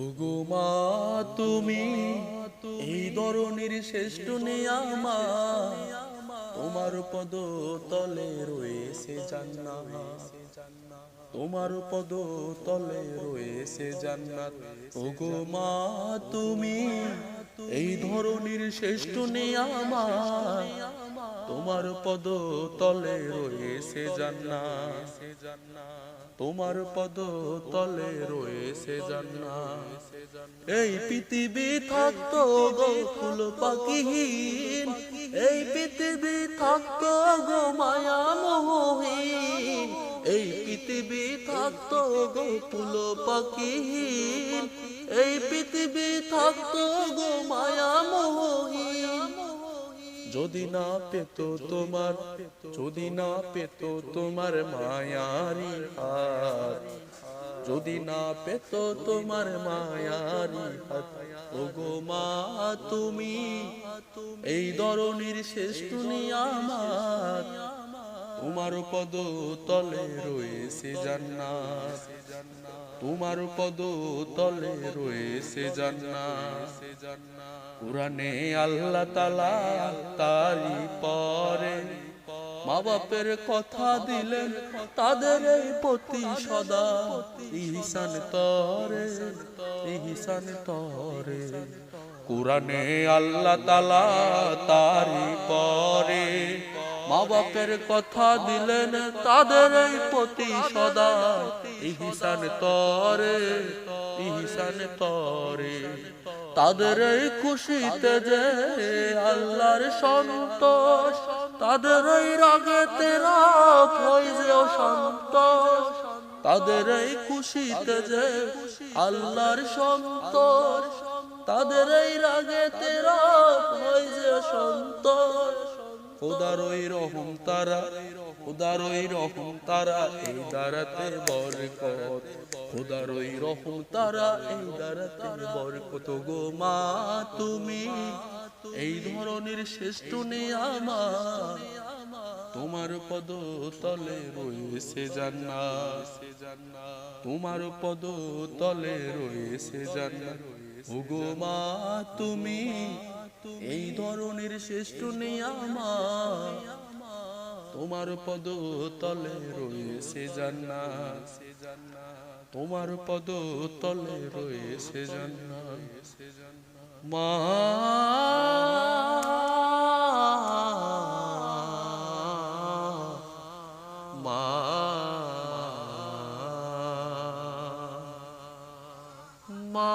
ওগো মা তুমি এই ধরনের শ্রেষ্ঠ নিয়ামত, তোমার পদ তলে রয়েছে জান্নাত, তোমার পদ তলে রয়েছে জান্নাত। ওগো মা তুমি এই ধরনের শ্রেষ্ঠ নিয়ামত, তোমার পদ তলে রয়েছে জান্নাত, তোমার পদ তলে রয়েছে জান্নাত। এই পৃথিবী থাকতো গো ফুল পাখিহীন, এই পৃথিবী থাকতো গো মায়া মোহহীন, এই পৃথিবী থাকতো গো ফুল পাখিহীন, এই পৃথিবী থাকতো গো মায়া মোহহীন। যদি না পেত তোমার, যদি না পেত তোমার মায়ারি হাত, যদি না পেত তোমার মায়ারি হাত। ওগো মা তুমি এই ধরনের শ্রেষ্ঠ নিয়ামত, তোমার পদ তলে রয়েছে জান্নাত, তোমার পদ তলে রয়েছে জান্নাত। কুরআনে আল্লাহ তাআলা তারি পরে মা বাপের কথা দিলেন, তাদের এই প্রতি সদা ইহসান তরে, ইহসান তরে। কুরআনে আল্লাহ তাআলা তারি পরে মা বাপের কথা দিলেন, তাদের এই প্রতি সদা ইহসান তরে, ইহসান তরে। তাদের এই খুশিতে যে আল্লাহর সন্তোষ, তাদের এই রাগেতে রাগ হয় যে অসন্তোষ, তাদের এই খুশিতে যে আল্লাহর সন্তোষ, তাদের এই রাগেতে রাগ হয় যে অসন্তোষ। খোদার ওই রহম তারা, খোদার ওই রহম তারা এই দারাতে বরকত, খোদার ওই রহম তারা এই দারাতে বরকত। গো মা তুমি এই ধরনের শ্রেষ্ঠ নিয়ামত, তোমার পদ তলে রয়েছে জান্নাত, তোমার পদ তলে রয়েছে জান্নাত। ওগো মা তুমি এই ধরনের শ্রেষ্ঠ নিয়ামত, তোমার পদ তলে রয়েছে জান্নাত, তোমার পদ তলে রয়েছে জান্নাত। মা মা মা